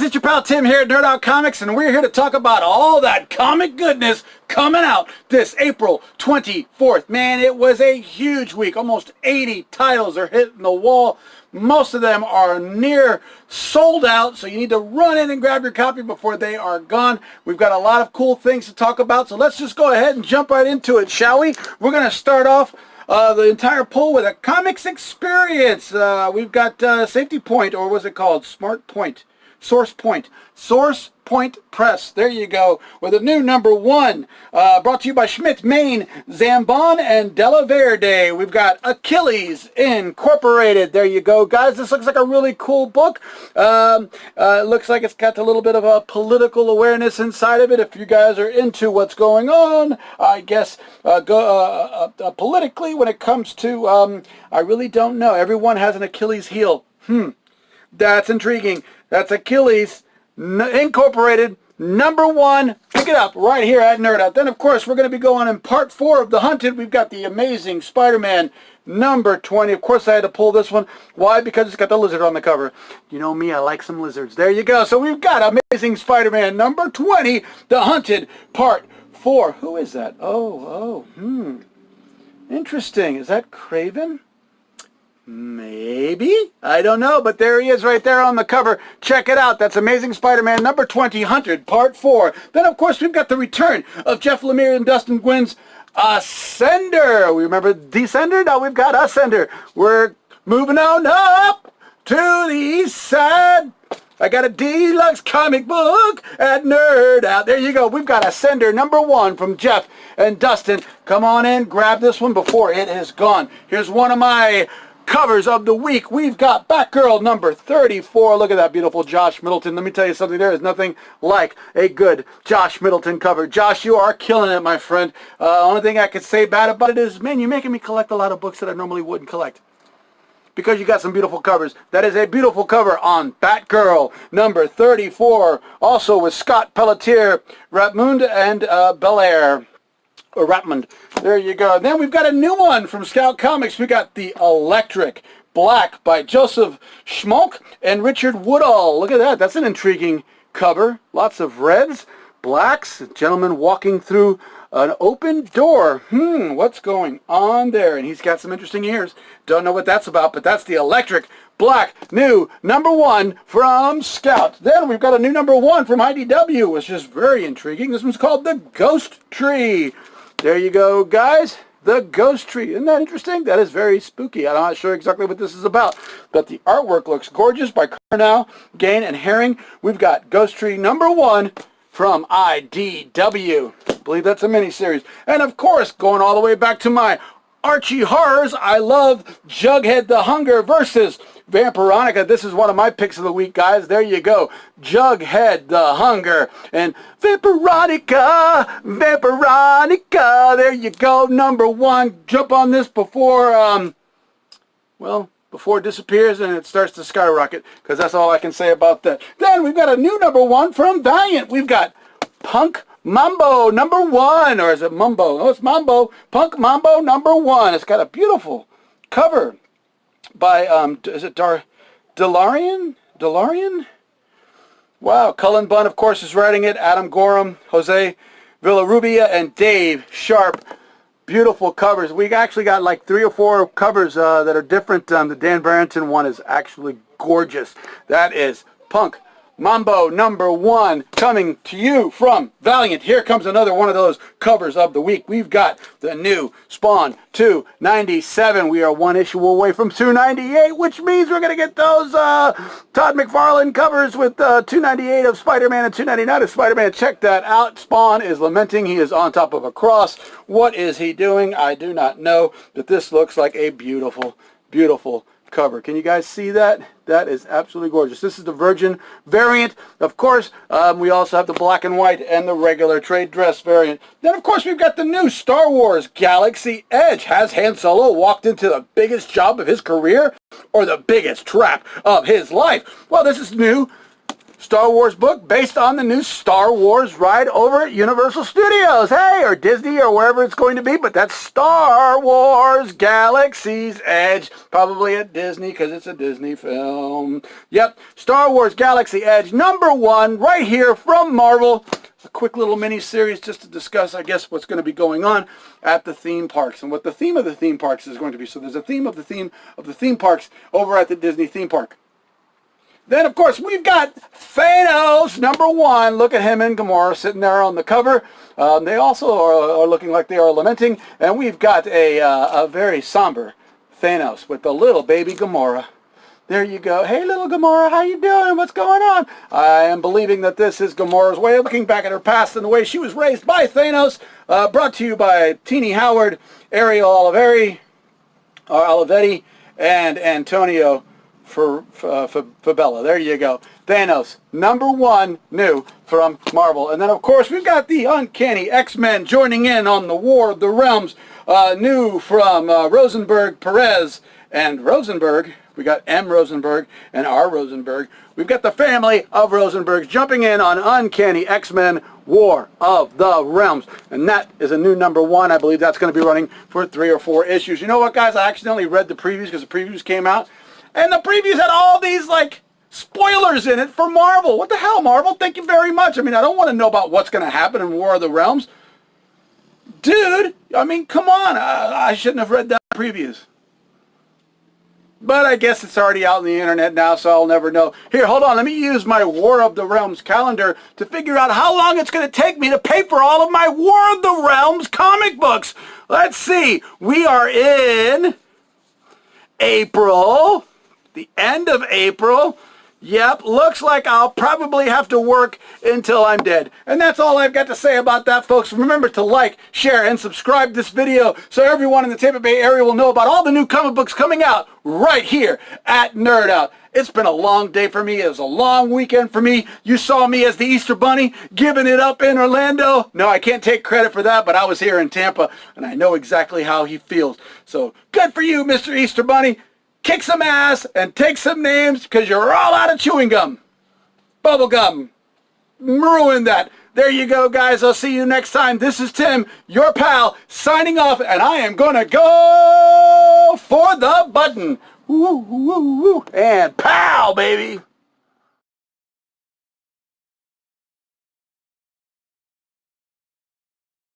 it's your pal Tim here at Nerd Out Comics, and we're here to talk about all that comic goodness coming out this April 24th. Man, it was a huge week. Almost 80 titles are hitting the wall. Most of them are near sold out, so you need to run in and grab your copy before they are gone. We've got a lot of cool things to talk about, so let's just go ahead and jump right into it, shall we? We're going to start off the entire poll with a comics experience. We've got Safety Point, or what's it called? Smart Point. Source Point Press. There you go. With a new #1. Brought to you by Schmidt, Maine, Zambon, and Della Verde. We've got Achilles Incorporated. There you go, guys. This looks like a really cool book. It looks like it's got a little bit of a political awareness inside of it. If you guys are into what's going on, I guess, politically when it comes to, I really don't know. Everyone has an Achilles heel. That's intriguing. That's Achilles Incorporated, #1. Pick it up right here at Nerd Out. Then, of course, we're going to be going in part 4 of The Hunted. We've got the Amazing Spider-Man #20. Of course, I had to pull this one. Why? Because it's got the lizard on the cover. You know me, I like some lizards. There you go. So we've got Amazing Spider-Man #20, The Hunted, part 4. Who is that? Interesting. Is that Craven? Maybe? I don't know, but there he is right there on the cover. Check it out. That's Amazing Spider-Man #20, Hunted, Part 4. Then, of course, we've got the return of Jeff Lemire and Dustin Nguyen's Ascender. We remember Descender? Now we've got Ascender. We're moving on up to the east side. I got a deluxe comic book at Nerd Out. There you go. We've got Ascender #1 from Jeff and Dustin. Come on in, grab this one before it is gone. Here's one of my covers of the week. We've got Batgirl #34. Look at that beautiful Josh Middleton. Let me tell you something. There is nothing like a good Josh Middleton cover. Josh, you are killing it, my friend. Only thing I could say bad about it is, man, you're making me collect a lot of books that I normally wouldn't collect, because you got some beautiful covers. That is a beautiful cover on Batgirl #34. Also with Scott Pelletier, Rapmund, and Belair. Or Rapmund. There you go. Then we've got a new one from Scout Comics. We got The Electric Black by Joseph Schmalk and Richard Woodall. Look at that. That's an intriguing cover. Lots of reds, blacks, a gentleman walking through an open door. What's going on there? And he's got some interesting ears. Don't know what that's about, but that's The Electric Black, new #1 from Scout. Then we've got a new #1 from IDW, which is very intriguing. This one's called The Ghost Tree. There you go, guys. The Ghost Tree. Isn't that interesting? That is very spooky. I'm not sure exactly what this is about, but the artwork looks gorgeous by Carnell, Gain, and Herring. We've got Ghost Tree #1 from IDW. I believe that's a miniseries. And of course, going all the way back to my Archie Horrors, I love Jughead the Hunger versus Vampironica. This is one of my picks of the week, guys. There you go. Jughead the Hunger and Vampironica. There you go. #1. Jump on this before, before it disappears and it starts to skyrocket, because that's all I can say about that. Then we've got a new #1 from Valiant. We've got Punk Mambo #1, or is it Mumbo? Oh, it's Mambo. Punk Mambo #1. It's got a beautiful cover by, is it Delarian? Wow. Cullen Bunn, of course, is writing it. Adam Gorham, Jose Villarrubia, and Dave Sharp. Beautiful covers. We actually got like 3 or 4 covers that are different. The Dan Barrington one is actually gorgeous. That is Punk Mambo #1 coming to you from Valiant. Here comes another one of those covers of the week. We've got the new Spawn 297. We are 1 issue away from 298, which means we're going to get those Todd McFarlane covers with 298 of Spider-Man and 299 of Spider-Man. Check that out. Spawn is lamenting. He is on top of a cross. What is he doing? I do not know, but this looks like a beautiful, beautiful cover. Can you guys see that? That is absolutely gorgeous. This is the Virgin variant. Of course, we also have the black and white and the regular trade dress variant. Then, of course, we've got the new Star Wars Galaxy Edge. Has Han Solo walked into the biggest job of his career or the biggest trap of his life? Well, this is new Star Wars book based on the new Star Wars ride over at Universal Studios. Hey, or Disney or wherever it's going to be, but that's Star Wars Galaxy's Edge. Probably at Disney because it's a Disney film. Yep, Star Wars Galaxy Edge, #1, right here from Marvel. A quick little mini-series just to discuss, I guess, what's going to be going on at the theme parks and what the theme of the theme parks is going to be. So there's a theme of the theme parks over at the Disney theme park. Then, of course, we've got Thanos, #1. Look at him and Gamora sitting there on the cover. They also are looking like they are lamenting. And we've got a very somber Thanos with the little baby Gamora. There you go. Hey, little Gamora, how you doing? What's going on? I am believing that this is Gamora's way of looking back at her past and the way she was raised by Thanos. Brought to you by Teenie Howard, Ariel Olivetti, and Antonio Fabella. There you go. Thanos, #1 new from Marvel. And then, of course, we've got the Uncanny X-Men joining in on the War of the Realms. New from Rosenberg, Perez, and Rosenberg. We got M. Rosenberg and R. Rosenberg. We've got the family of Rosenbergs jumping in on Uncanny X-Men War of the Realms. And that is a new #1. I believe that's going to be running for 3 or 4 issues. You know what, guys? I accidentally read the previews because the previews came out. And the previews had all these, like, spoilers in it for Marvel. What the hell, Marvel? Thank you very much. I mean, I don't want to know about what's going to happen in War of the Realms. Dude, I mean, come on. I shouldn't have read that previews. But I guess it's already out on the internet now, so I'll never know. Here, hold on. Let me use my War of the Realms calendar to figure out how long it's going to take me to pay for all of my War of the Realms comic books. Let's see. We are in April, the end of April. Yep, looks like I'll probably have to work until I'm dead. And that's all I've got to say about that, folks. Remember to like, share, and subscribe this video so everyone in the Tampa Bay area will know about all the new comic books coming out right here at Nerd Out. It's been a long day for me. It was a long weekend for me. You saw me as the Easter Bunny giving it up in Orlando. No, I can't take credit for that, but I was here in Tampa, and I know exactly how he feels. So good for you, Mr. Easter Bunny. Kick some ass and take some names because you're all out of chewing gum. Bubble gum. Ruin that. There you go, guys. I'll see you next time. This is Tim, your pal, signing off, and I am going to go for the button. Woo, woo, woo, and pow, baby.